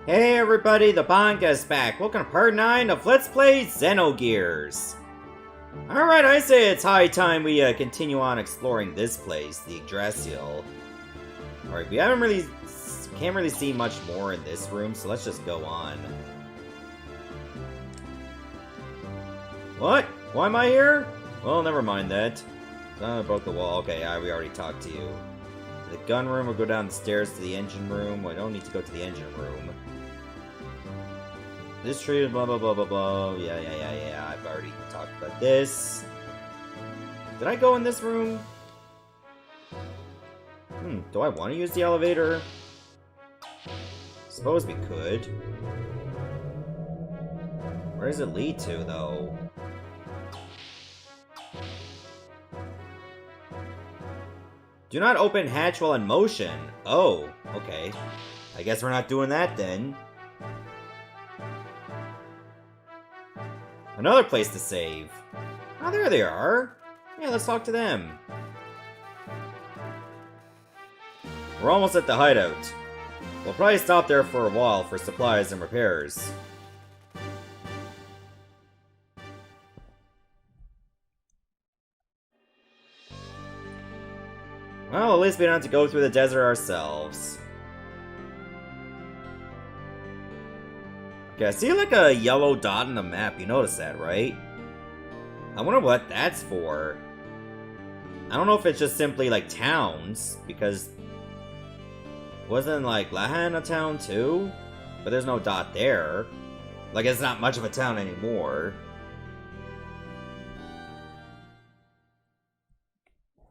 Hey everybody, the Banga's back. Welcome to part 9 of Let's Play Xenogears. Alright, I say it's high time we continue on exploring this place, the Yggdrasil. Alright, we can't really see much more in this room, so let's just go on. What? Why am I here? Well, never mind that. Someone broke the wall. Okay, we already talked to you. To the gun room, we'll go down the stairs to the engine room. Well, I don't need to go to the engine room. This tree is blah blah blah blah blah. Yeah. I've already talked about this. Did I go in this room? Do I want to use the elevator? Suppose we could. Where does it lead to, though? Do not open hatch while in motion. Oh, okay. I guess we're not doing that then. Another place to save. Oh, there they are. Yeah, let's talk to them. We're almost at the hideout. We'll probably stop there for a while for supplies and repairs. Well, at least we don't have to go through the desert ourselves. Okay, I see like a yellow dot on the map. You notice that, right? I wonder what that's for. I don't know if it's just simply like towns, because wasn't like Lahan a town too? But there's no dot there. Like it's not much of a town anymore.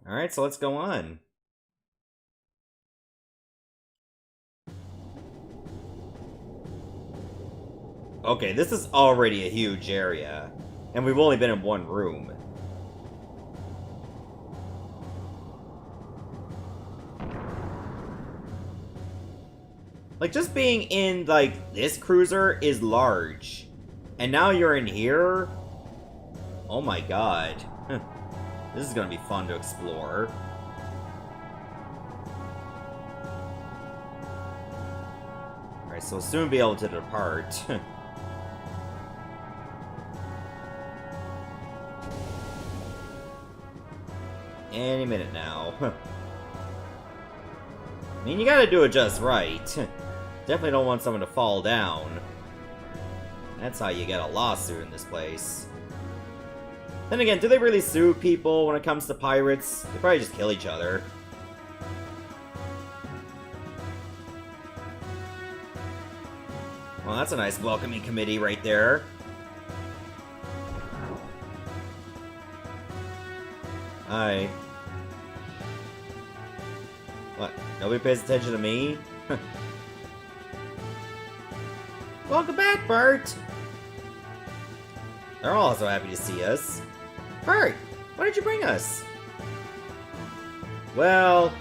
Alright, so let's go on. Okay, this is already a huge area, and we've only been in one room. Like, just being in, like, this cruiser is large. And now you're in here? Oh my god. This is gonna be fun to explore. Alright, so we'll soon be able to depart. Any minute now. I mean, you gotta do it just right. Definitely don't want someone to fall down. That's how you get a lawsuit in this place. Then again, do they really sue people when it comes to pirates? They probably just kill each other. Well, that's a nice welcoming committee right there. Hi. What? Nobody pays attention to me? Welcome back, Bart! They're all so happy to see us. Bart, why did you bring us? Well,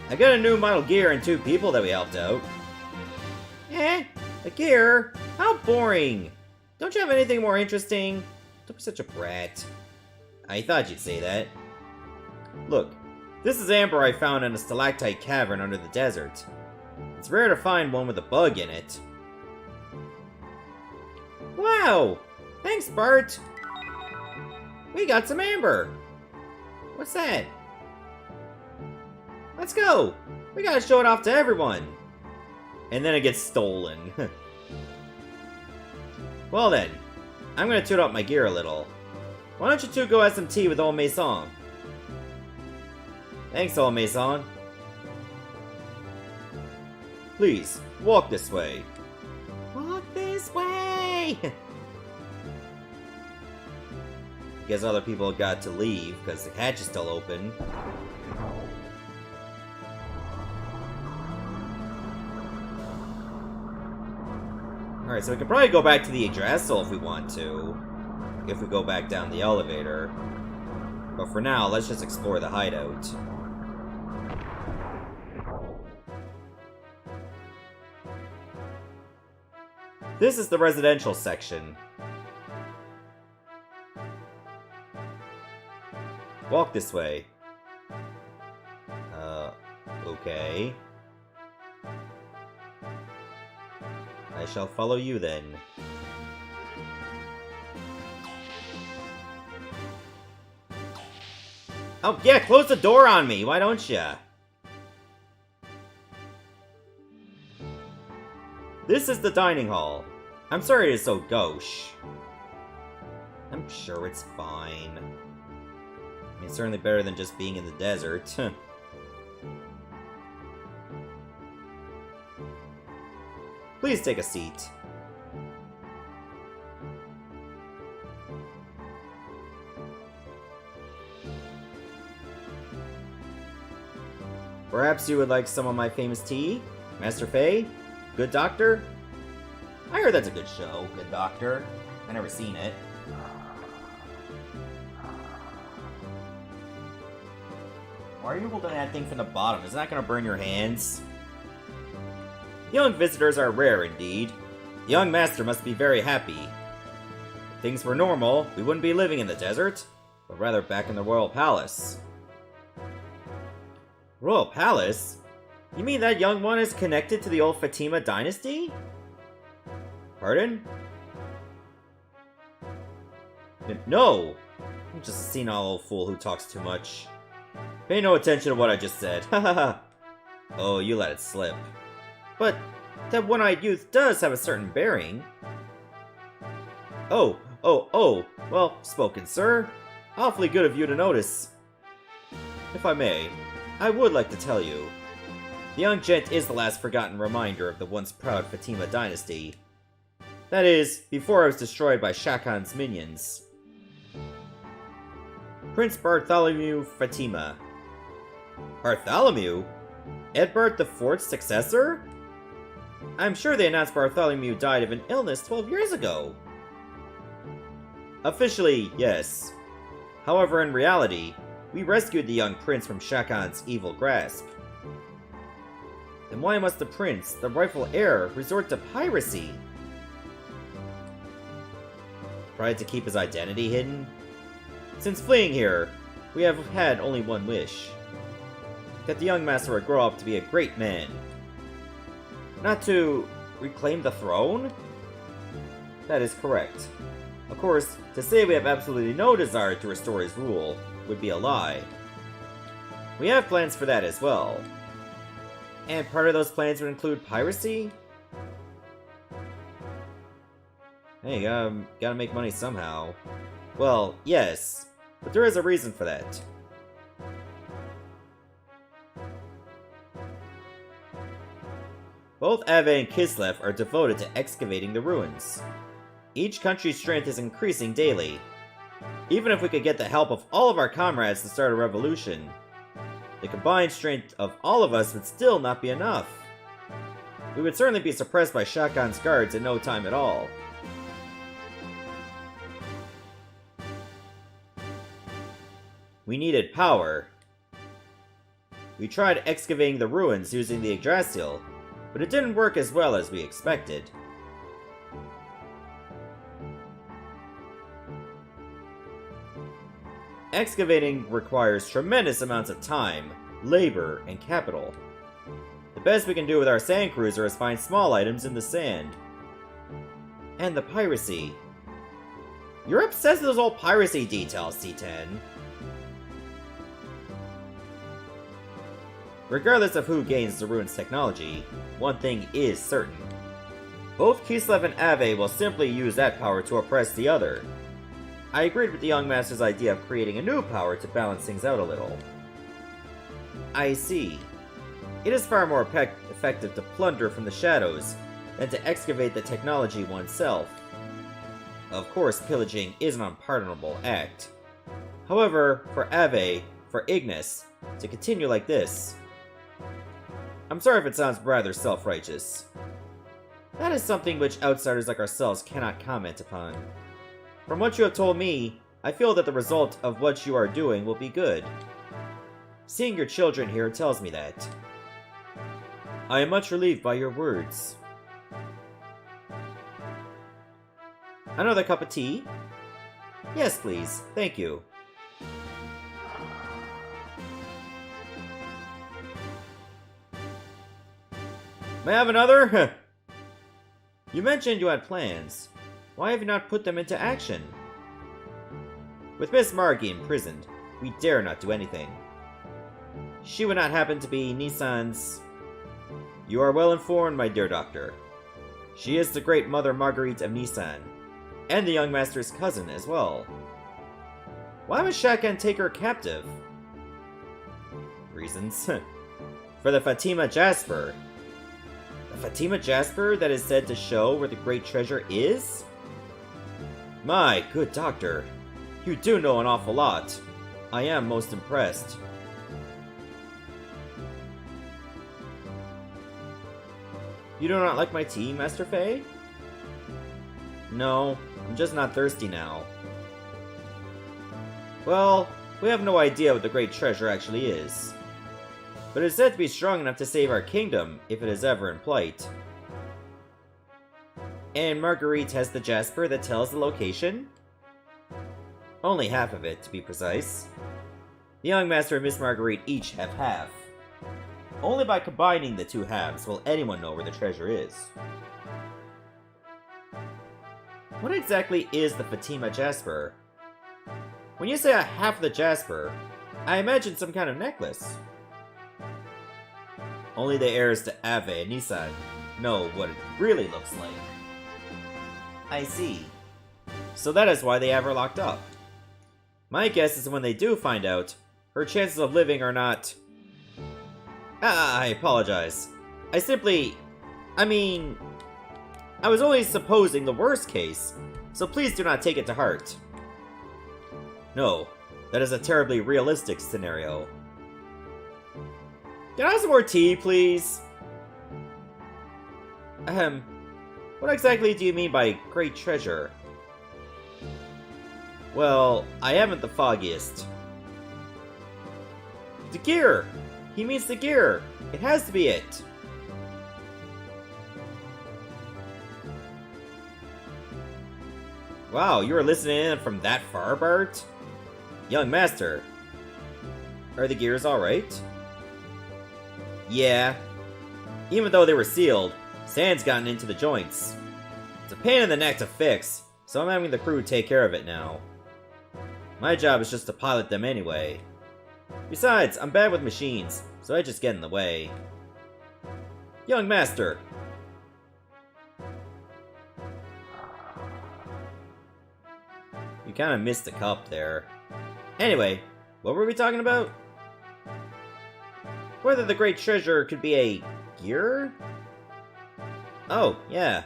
I got a new model gear and 2 people that we helped out. Eh? A gear? How boring! Don't you have anything more interesting? Don't be such a brat. I thought you'd say that. Look, this is amber I found in a stalactite cavern under the desert. It's rare to find one with a bug in it. Wow! Thanks, Bart! We got some amber! What's that? Let's go! We gotta show it off to everyone! And then it gets stolen. Well then, I'm gonna tune up my gear a little. Why don't you two go have some tea with old Maison? Thanks, old Maison. Please, walk this way. Walk this way! Guess other people got to leave, because the hatch is still open. Alright, so we can probably go back to the Yggdrasil if we want to. If we go back down the elevator. But for now, let's just explore the hideout. This is the residential section. Walk this way. Okay. I shall follow you then. Oh, yeah, close the door on me, why don't ya? This is the dining hall. I'm sorry it is so gauche. I'm sure it's fine. I mean, certainly better than just being in the desert. Please take a seat. Perhaps you would like some of my famous tea? Master Fei? Good Doctor? I heard that's a good show, Good Doctor. I never seen it. Why are you holding that thing from the bottom? Is that gonna burn your hands? Young visitors are rare indeed. The young master must be very happy. If things were normal, we wouldn't be living in the desert, but rather back in the royal palace. Royal palace? You mean that young one is connected to the old Fatima dynasty? Pardon? No! I'm just a senile old fool who talks too much. Pay no attention to what I just said. Hahaha. Oh, you let it slip. But that one-eyed youth does have a certain bearing. Oh, well spoken, sir. Awfully good of you to notice. If I may, I would like to tell you. The young gent is the last forgotten reminder of the once proud Fatima dynasty. That is, before I was destroyed by Shah Khan's minions. Prince Bartholomew Fatima. Bartholomew? Edbert IV's successor? I'm sure they announced Bartholomew died of an illness 12 years ago. Officially, yes. However, in reality, we rescued the young prince from Shah Khan's evil grasp. Then why must the prince, the rightful heir, resort to piracy? Tried to keep his identity hidden? Since fleeing here, we have had only one wish. That the young master would grow up to be a great man. Not to reclaim the throne? That is correct. Of course, to say we have absolutely no desire to restore his rule would be a lie. We have plans for that as well. And part of those plans would include piracy? Hey, gotta make money somehow. Well, yes, but there is a reason for that. Both Ave and Kislev are devoted to excavating the ruins. Each country's strength is increasing daily. Even if we could get the help of all of our comrades to start a revolution, the combined strength of all of us would still not be enough. We would certainly be suppressed by Shah Khan's guards in no time at all. We needed power. We tried excavating the ruins using the Yggdrasil, but it didn't work as well as we expected. Excavating requires tremendous amounts of time, labor, and capital. The best we can do with our sand cruiser is find small items in the sand. And the piracy. You're obsessed with those old piracy details, C10. Regardless of who gains the ruins technology, one thing is certain. Both Kislev and Ave will simply use that power to oppress the other. I agreed with the young master's idea of creating a new power to balance things out a little. I see. It is far more effective to plunder from the shadows than to excavate the technology oneself. Of course, pillaging is an unpardonable act. However, for Ave, for Ignis, to continue like this... I'm sorry if it sounds rather self-righteous. That is something which outsiders like ourselves cannot comment upon. From what you have told me, I feel that the result of what you are doing will be good. Seeing your children here tells me that. I am much relieved by your words. Another cup of tea? Yes, please. Thank you. May I have another? You mentioned you had plans. Why have you not put them into action? With Miss Margie imprisoned, we dare not do anything. She would not happen to be Nissan's... You are well informed, my dear doctor. She is the great Mother Marguerite of Nissan, and the young master's cousin as well. Why would Shakan take her captive? Reasons. For the Fatima Jasper. The Fatima Jasper that is said to show where the great treasure is? My good doctor, you do know an awful lot. I am most impressed. You do not like my tea, Master Fei? No, I'm just not thirsty now. Well, we have no idea what the great treasure actually is. But it is said to be strong enough to save our kingdom if it is ever in plight. And Marguerite has the Jasper that tells the location? Only half of it, to be precise. The young master and Miss Marguerite each have half. Only by combining the two halves will anyone know where the treasure is. What exactly is the Fatima Jasper? When you say a half of the Jasper, I imagine some kind of necklace. Only the heirs to Ave and Nissan know what it really looks like. I see. So that is why they have her locked up. My guess is when they do find out, her chances of living are not... I apologize. I was only supposing the worst case, so please do not take it to heart. No, that is a terribly realistic scenario. Can I have some more tea, please? What exactly do you mean by great treasure? Well, I haven't the foggiest. The gear! He means the gear! It has to be it! Wow, you were listening in from that far, Bart? Young master, are the gears alright? Yeah. Even though they were sealed, sand's gotten into the joints. It's a pain in the neck to fix, so I'm having the crew take care of it now. My job is just to pilot them anyway. Besides, I'm bad with machines, so I just get in the way. Young master! You kinda missed the cup there. Anyway, what were we talking about? Whether the great treasure could be a... gear? Oh, yeah.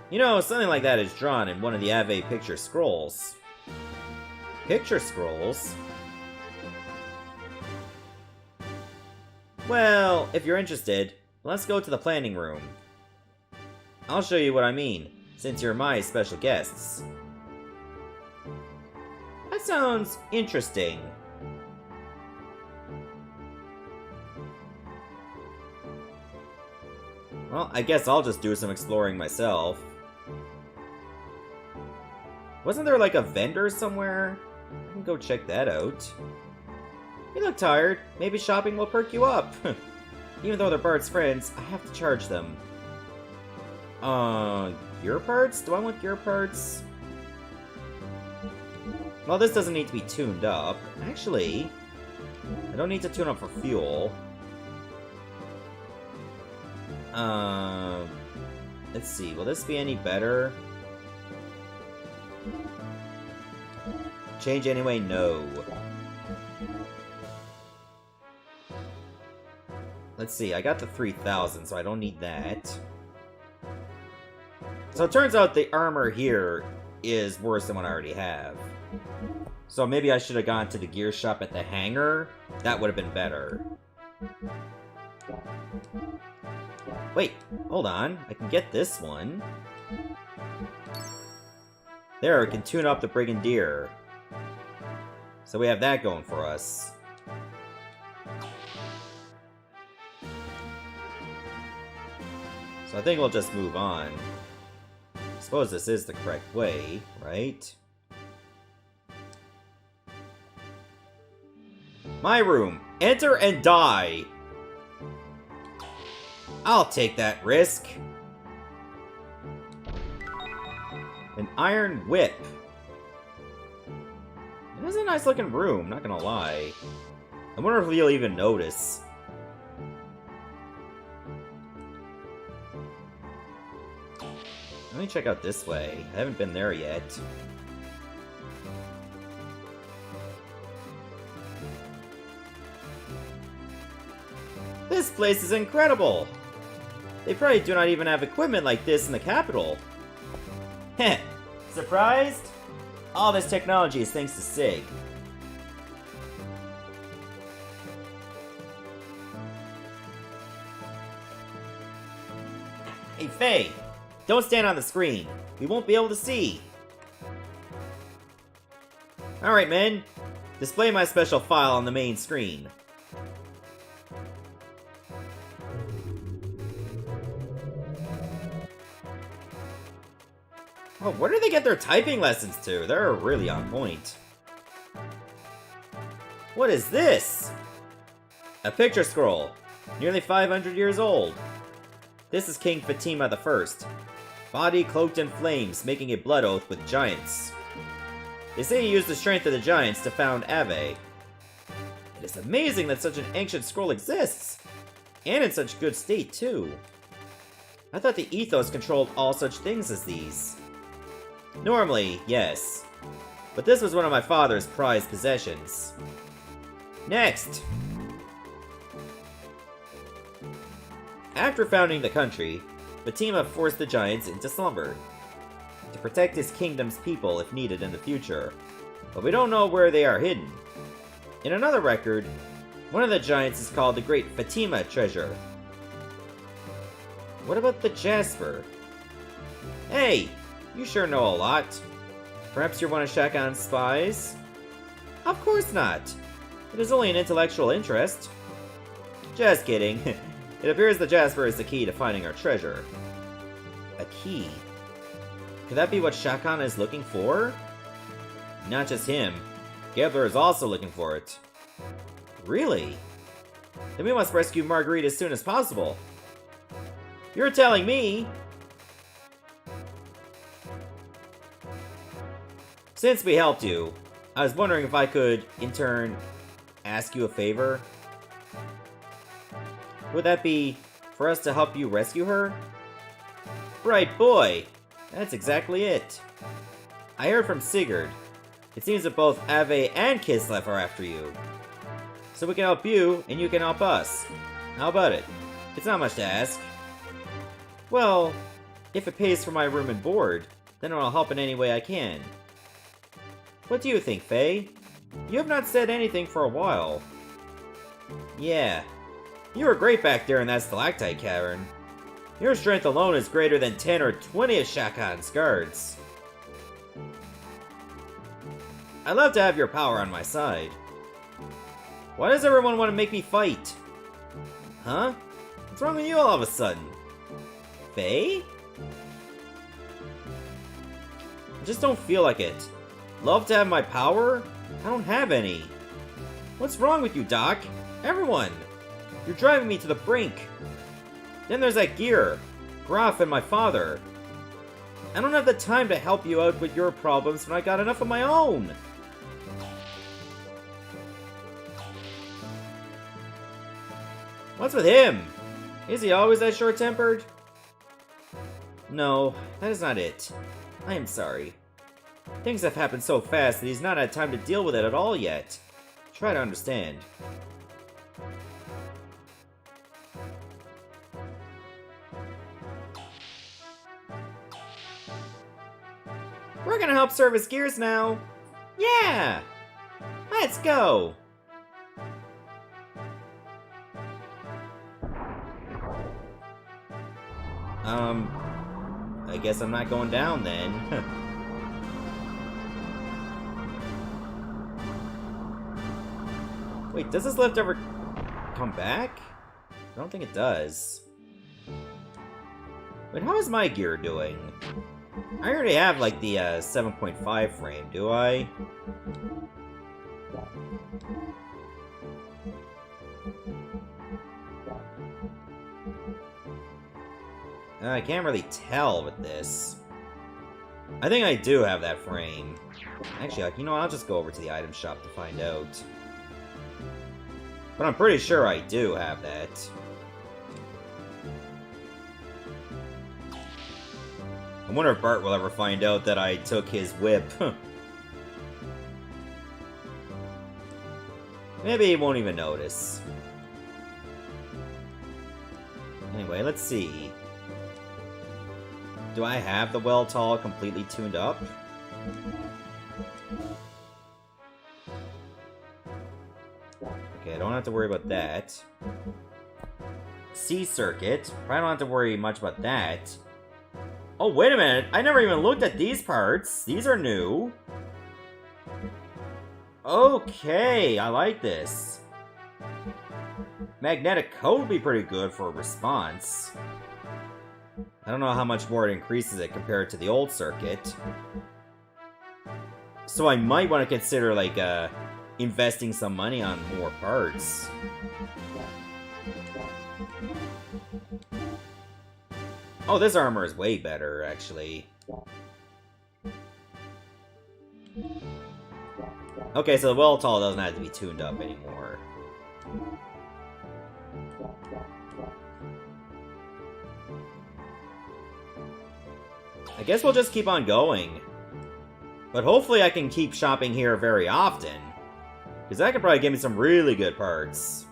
You know, something like that is drawn in one of the Ave picture scrolls. Picture scrolls? Well, if you're interested, let's go to the planning room. I'll show you what I mean, since you're my special guests. That sounds interesting. Well, I guess I'll just do some exploring myself. Wasn't there like a vendor somewhere? I can go check that out. You look tired. Maybe shopping will perk you up. Even though they're Bart's friends, I have to charge them. Gear parts? Do I want gear parts? Well, this doesn't need to be tuned up. Actually, I don't need to tune up for fuel. Let's see. Will this be any better? Change anyway? No. Let's see. I got the 3000, so I don't need that. So it turns out the armor here is worse than what I already have. So maybe I should have gone to the gear shop at the hangar. That would have been better. Wait, hold on. I can get this one. There, we can tune up the Brigadier. So we have that going for us. So I think we'll just move on. I suppose this is the correct way, right? My room. Enter and die. I'll take that risk. An iron whip. It is a nice looking room, not gonna lie. I wonder if you'll even notice. Let me check out this way. I haven't been there yet. This place is incredible! They probably do not even have equipment like this in the capital. Heh! Surprised? All this technology is thanks to Sig. Hey, Faye! Don't stand on the screen. We won't be able to see. Alright, men. Display my special file on the main screen. Oh, where do they get their typing lessons to? They're really on point. What is this? A picture scroll. Nearly 500 years old. This is King Fatima I. Body cloaked in flames, making a blood oath with giants. They say he used the strength of the giants to found Ave. It is amazing that such an ancient scroll exists. And in such good state, too. I thought the ethos controlled all such things as these. Normally, yes. But this was one of my father's prized possessions. Next! After founding the country, Fatima forced the giants into slumber to protect his kingdom's people if needed in the future, but we don't know where they are hidden. In another record, one of the giants is called the Great Fatima Treasure. What about the Jasper? Hey! You sure know a lot. Perhaps you're one of Shakan's spies? Of course not. It is only an intellectual interest. Just kidding. It appears the Jasper is the key to finding our treasure. A key? Could that be what Shakan is looking for? Not just him. Gabler is also looking for it. Really? Then we must rescue Marguerite as soon as possible. You're telling me! Since we helped you, I was wondering if I could, in turn, ask you a favor? Would that be for us to help you rescue her? Right boy! That's exactly it. I heard from Sigurd. It seems that both Ave and Kislev are after you. So we can help you, and you can help us. How about it? It's not much to ask. Well, if it pays for my room and board, then I'll help in any way I can. What do you think, Faye? You have not said anything for a while. Yeah. You were great back there in that stalactite cavern. Your strength alone is greater than 10 or 20 of Shakan's guards. I'd love to have your power on my side. Why does everyone want to make me fight? Huh? What's wrong with you all of a sudden? Faye? I just don't feel like it. Love to have my power? I don't have any. What's wrong with you, Doc? Everyone! You're driving me to the brink. Then there's that gear, Graf and my father. I don't have the time to help you out with your problems when I got enough of my own. What's with him? Is he always that short-tempered? No, that is not it. I am sorry. Things have happened so fast that he's not had time to deal with it at all yet. Try to understand. We're gonna help service Gears now! Yeah! Let's go! I guess I'm not going down then. Wait, does this lift ever come back? I don't think it does. Wait, how is my gear doing? I already have, like, the 7.5 frame, do I? I can't really tell with this. I think I do have that frame. Actually, you know what? I'll just go over to the item shop to find out. But I'm pretty sure I do have that. I wonder if Bart will ever find out that I took his whip. Maybe he won't even notice. Anyway, let's see. Do I have the Weltall completely tuned up? Okay, I don't have to worry about that. C circuit. I don't have to worry much about that. Oh, wait a minute. I never even looked at these parts. These are new. Okay, I like this. Magnetic coat would be pretty good for a response. I don't know how much more it increases it compared to the old circuit. So I might want to consider, like, investing some money on more parts. Oh, this armor is way better, actually. Okay, so the Weltall doesn't have to be tuned up anymore. I guess we'll just keep on going. But hopefully I can keep shopping here very often. Because that could probably give me some really good parts.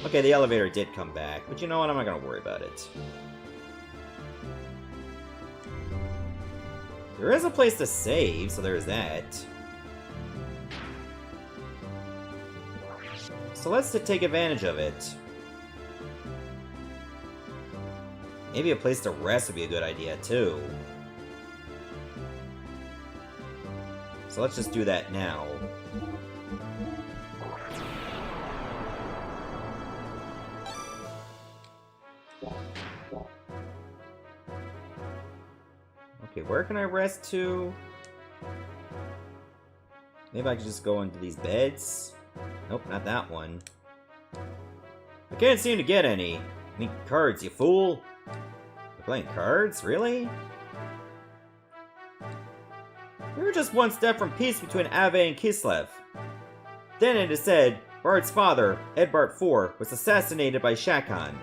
Okay, the elevator did come back, but you know what? I'm not going to worry about it. There is a place to save, so there's that. So let's take advantage of it. Maybe a place to rest would be a good idea, too. So let's just do that now. Okay, where can I rest to? Maybe I can just go into these beds? Nope, not that one. I can't seem to get any. Any cards, you fool! You're playing cards? Really? We were just one step from peace between Ave and Kislev. Then it is said, Bart's father, Edbart IV, was assassinated by Shakan.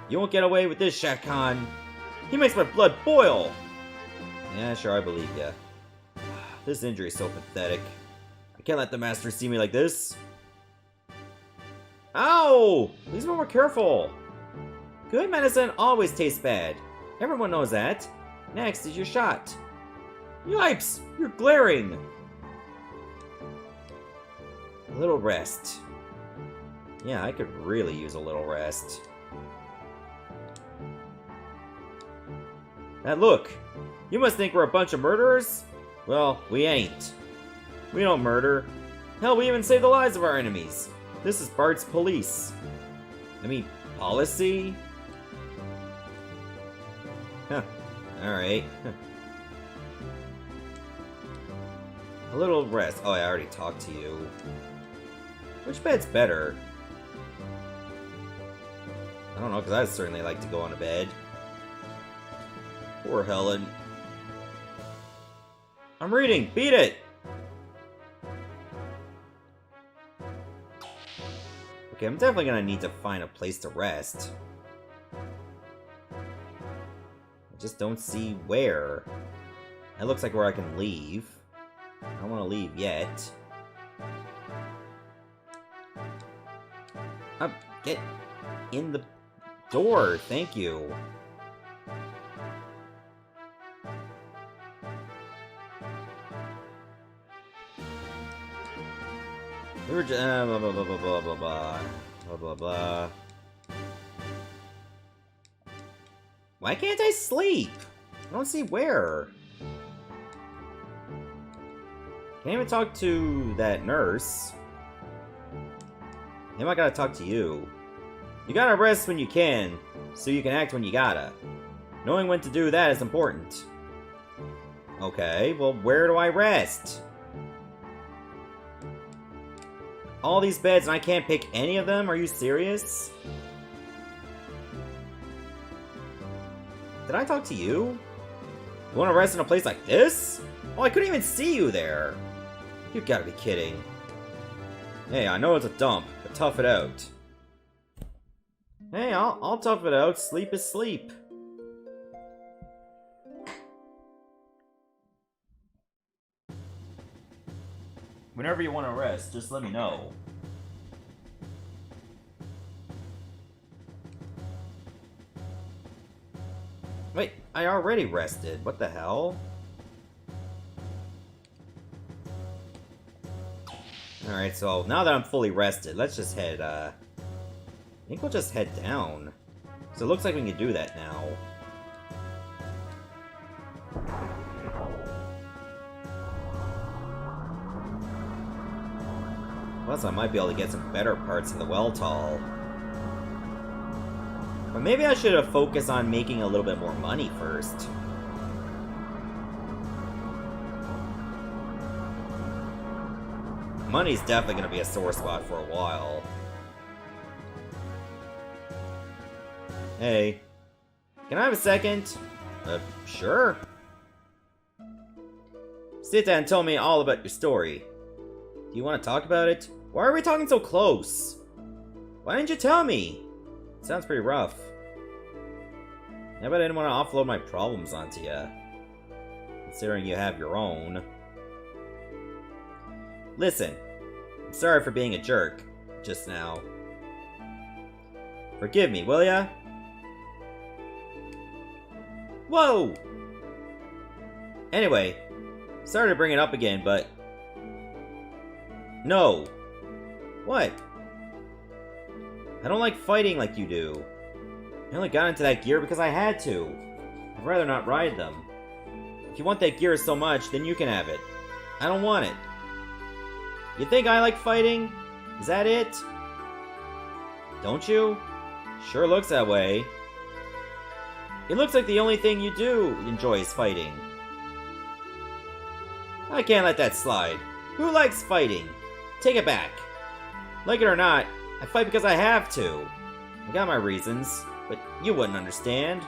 You won't get away with this, Shakan! He makes my blood boil! Yeah, sure, I believe ya. This injury is so pathetic. I can't let the master see me like this. Ow! Please be more careful! Good medicine always tastes bad. Everyone knows that. Next is your shot. Yipes! You're glaring! A little rest. Yeah, I could really use a little rest. Now look! You must think we're a bunch of murderers? Well, we ain't. We don't murder. Hell, we even save the lives of our enemies. This is Bart's police. I mean, policy? Huh. Alright. A little rest. Oh, I already talked to you. Which bed's better? I don't know, because I'd certainly like to go on a bed. Poor Helen. I'm reading! Beat it! Okay, I'm definitely gonna need to find a place to rest. I just don't see where. It looks like where I can leave. I don't want to leave yet. Get in the door, thank you. We were just blah blah blah blah blah blah blah blah blah blah. Why can't I sleep? I don't see where. Can't even talk to that nurse. Maybe I gotta talk to you. You gotta rest when you can, so you can act when you gotta. Knowing when to do that is important. Okay, well, where do I rest? All these beds and I can't pick any of them? Are you serious? Did I talk to you? You want to rest in a place like this? Oh, I couldn't even see you there. You gotta be kidding. Hey, I know it's a dump, but tough it out. Hey, I'll tough it out. Sleep is sleep. Whenever you want to rest, just let me know. Wait, I already rested. What the hell? Alright, so now that I'm fully rested, let's just head, I think we'll just head down. So it looks like we can do that now. Plus, I might be able to get some better parts in the Weltall. But maybe I should have focused on making a little bit more money first. Money's definitely going to be a sore spot for a while. Hey. Can I have a second? Sure. Sit down and tell me all about your story. Do you want to talk about it? Why are we talking so close? Why didn't you tell me? It sounds pretty rough. I bet I didn't want to offload my problems onto you. Considering you have your own. Listen. I'm sorry for being a jerk. Just now. Forgive me, will ya? Whoa! Anyway. Sorry to bring it up again, but... No. What? I don't like fighting like you do. I only got into that gear because I had to. I'd rather not ride them. If you want that gear so much, then you can have it. I don't want it. You think I like fighting? Is that it? Don't you? Sure looks that way. It looks like the only thing you do enjoy is fighting. I can't let that slide. Who likes fighting? Take it back. Like it or not, I fight because I have to. I got my reasons, but you wouldn't understand.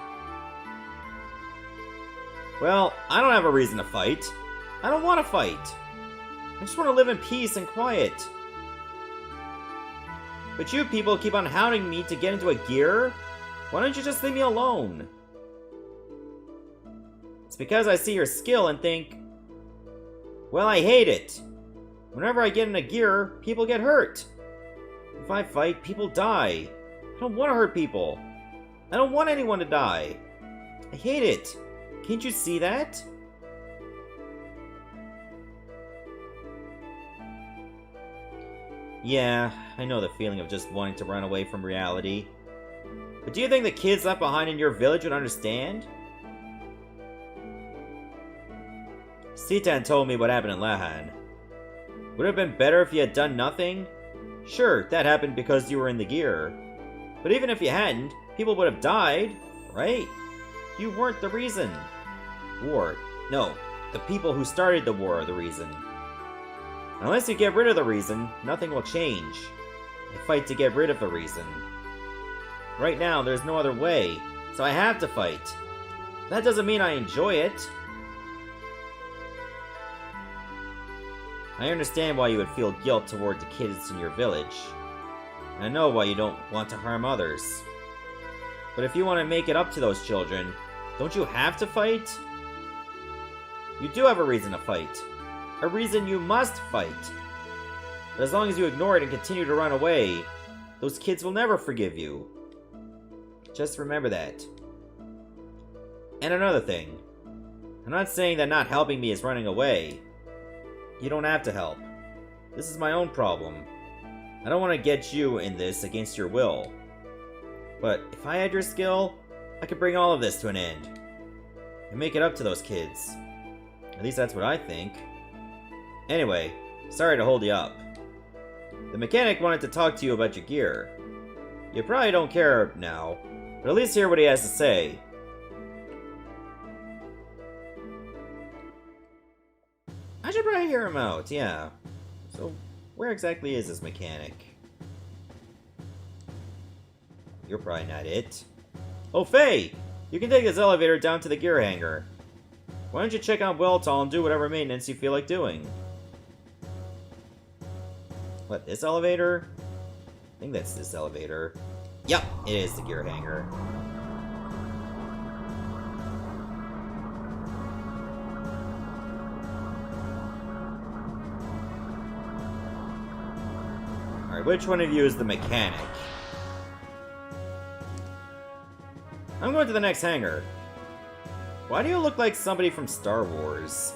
Well, I don't have a reason to fight. I don't want to fight. I just want to live in peace and quiet. But you people keep on hounding me to get into a gear? Why don't you just leave me alone? It's because I see your skill and think, well, I hate it. Whenever I get in a gear, people get hurt. If I fight, people die. I don't want to hurt people. I don't want anyone to die. I hate it. Can't you see that? Yeah, I know the feeling of just wanting to run away from reality. But do you think the kids left behind in your village would understand? Citan told me what happened in Lahan. Would it have been better if you had done nothing? Sure, that happened because you were in the gear. But even if you hadn't, people would have died, right? You weren't the reason. War. No, the people who started the war are the reason. Unless you get rid of the reason, nothing will change. I fight to get rid of the reason. Right now, there's no other way, so I have to fight. That doesn't mean I enjoy it. I understand why you would feel guilt toward the kids in your village. And I know why you don't want to harm others. But if you want to make it up to those children, don't you have to fight? You do have a reason to fight. A reason you must fight. But as long as you ignore it and continue to run away, those kids will never forgive you. Just remember that. And another thing. I'm not saying that not helping me is running away. You don't have to help. This is my own problem. I don't want to get you in this against your will. But if I had your skill, I could bring all of this to an end. And make it up to those kids. At least that's what I think. Anyway, sorry to hold you up. The mechanic wanted to talk to you about your gear. You probably don't care now, but at least hear what he has to say. I should probably hear him out, yeah. So, where exactly is this mechanic? You're probably not it. Oh, Faye! You can take this elevator down to the gear hangar. Why don't you check out Weltall and do whatever maintenance you feel like doing? What, this elevator? I think that's this elevator. Yep, it is the gear hanger. Alright, which one of you is the mechanic? I'm going to the next hangar. Why do you look like somebody from Star Wars?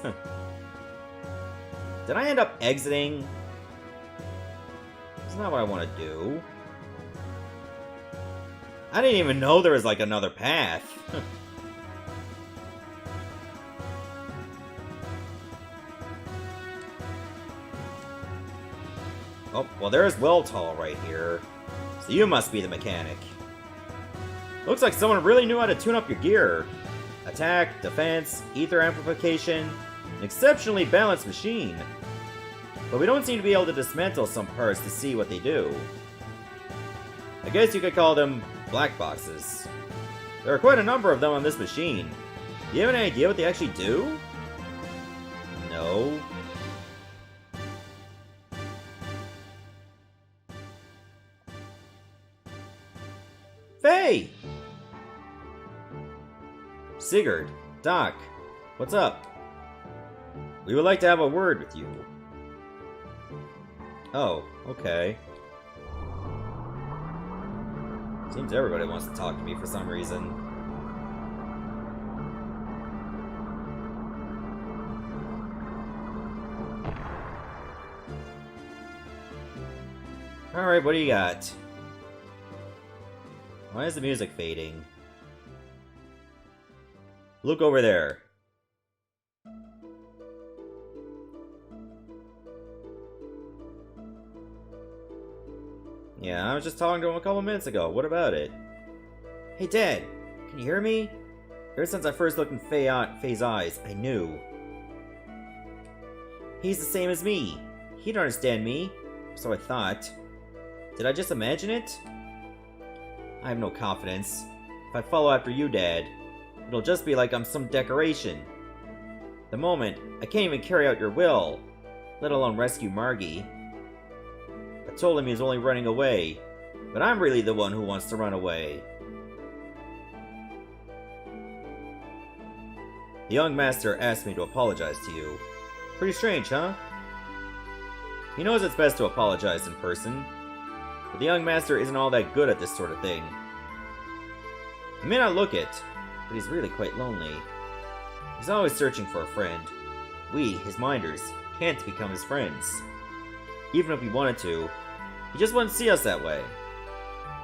Did I end up exiting? That's not what I want to do. I didn't even know there was, like, another path. Oh, well, there's Weltall right here. So you must be the mechanic. Looks like someone really knew how to tune up your gear. Attack, defense, ether amplification, an exceptionally balanced machine. But we don't seem to be able to dismantle some parts to see what they do. I guess you could call them black boxes. There are quite a number of them on this machine. Do you have any idea what they actually do? No. Faye! Sigurd, Doc, what's up? We would like to have a word with you. Oh, okay. Seems everybody wants to talk to me for some reason. Alright, what do you got? Why is the music fading? Look over there. Yeah, I was just talking to him a couple minutes ago. What about it? Hey, Dad. Can you hear me? Ever since I first looked in Faye's eyes, I knew. He's the same as me. He'd understand me. So I thought. Did I just imagine it? I have no confidence. If I follow after you, Dad, it'll just be like I'm some decoration. At the moment, I can't even carry out your will, let alone rescue Margie. I told him he was only running away, but I'm really the one who wants to run away. The young master asked me to apologize to you. Pretty strange, huh? He knows it's best to apologize in person, but the young master isn't all that good at this sort of thing. He may not look it, but he's really quite lonely. He's always searching for a friend. We, his minders, can't become his friends. Even if we wanted to, he just wouldn't see us that way.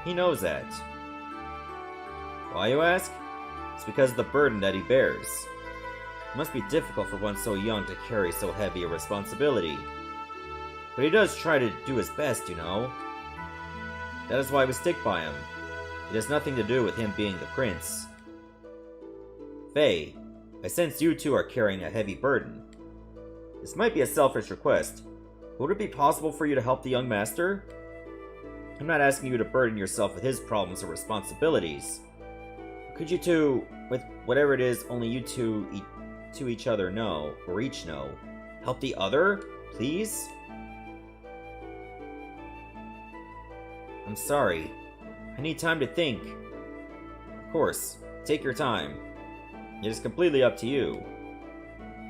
He knows that. Why, you ask? It's because of the burden that he bears. It must be difficult for one so young to carry so heavy a responsibility. But he does try to do his best, you know. That is why we stick by him. It has nothing to do with him being the prince. Faye, I sense you two are carrying a heavy burden. This might be a selfish request. Would it be possible for you to help the young master? I'm not asking you to burden yourself with his problems or responsibilities. Could you two, with whatever it is only you two to each other know, or each know, help the other, please? I'm sorry. I need time to think. Of course, take your time. It is completely up to you.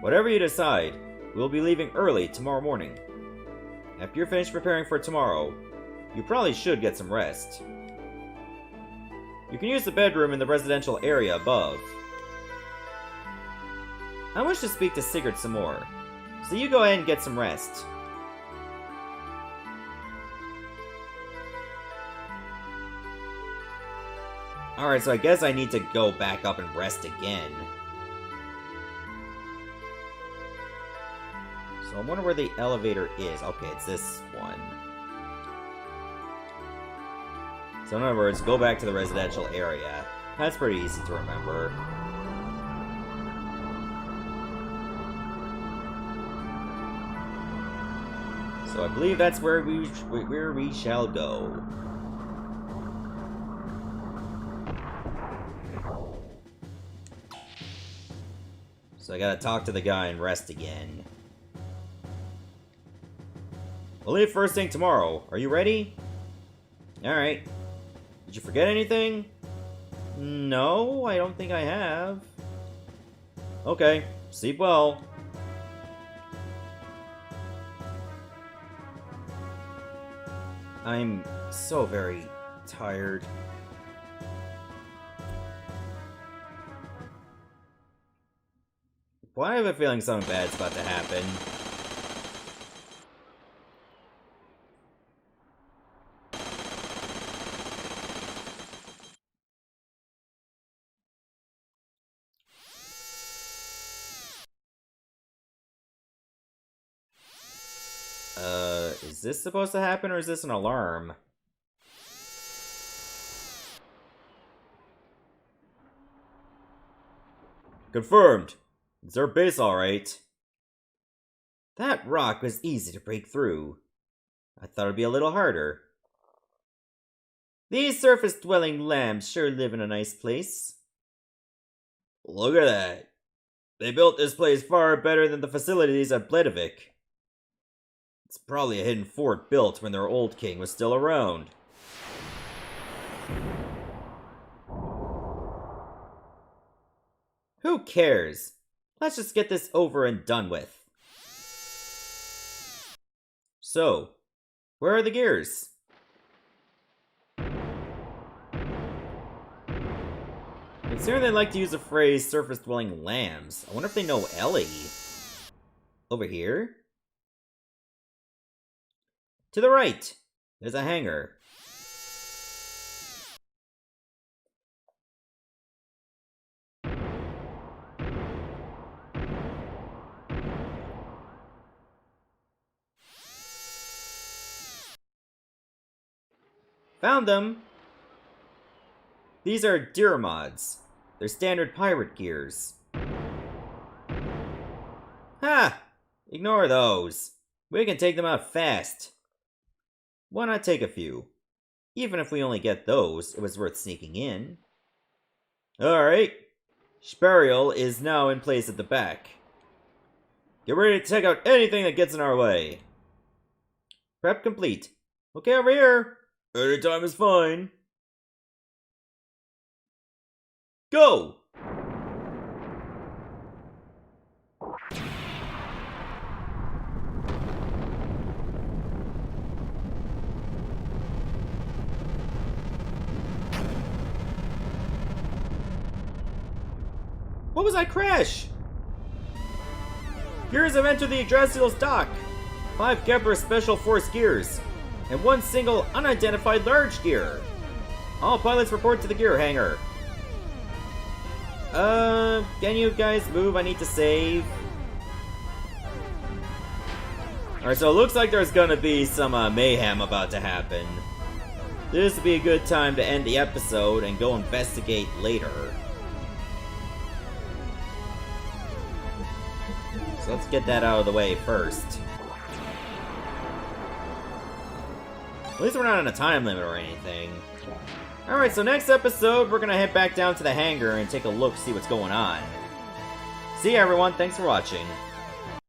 Whatever you decide, we'll be leaving early tomorrow morning. After you're finished preparing for tomorrow, you probably should get some rest. You can use the bedroom in the residential area above. I wish to speak to Sigurd some more, so you go ahead and get some rest. Alright, so I guess I need to go back up and rest again. So I wonder where the elevator is. Okay, it's this one. So in other words, go back to the residential area. That's pretty easy to remember. So I believe that's where we shall go. So I gotta talk to the guy and rest again. We'll leave first thing tomorrow. Are you ready? Alright. Did you forget anything? No, I don't think I have. Okay, sleep well. I'm so very tired. Why do I have a feeling something bad's about to happen? Is this supposed to happen, or is this an alarm? Confirmed. It's our base, alright. That rock was easy to break through. I thought it'd be a little harder. These surface-dwelling lambs sure live in a nice place. Look at that. They built this place far better than the facilities at Bledavik. It's probably a hidden fort built when their old king was still around. Who cares? Let's just get this over and done with. So, where are the gears? Considering they like to use the phrase surface-dwelling lambs, I wonder if they know Ellie. Over here? To the right, there's a hangar. Found them! These are Deer mods. They're standard pirate gears. Ha! Ignore those. We can take them out fast. Why not take a few? Even if we only get those, it was worth sneaking in. Alright. Spariel is now in place at the back. Get ready to take out anything that gets in our way. Prep complete. Okay, over here. Anytime is fine. Go! What was that crash? Gears have entered the Yggdrasil's dock. 5 Kepler Special Force gears, and 1 single unidentified large gear. All pilots report to the gear hangar. Can you guys move? I need to save. Alright, so it looks like there's gonna be some mayhem about to happen. This would be a good time to end the episode and go investigate later. So let's get that out of the way first. At least we're not on a time limit or anything. Alright, so next episode, we're gonna head back down to the hangar and take a look, see what's going on. See ya, everyone. Thanks for watching.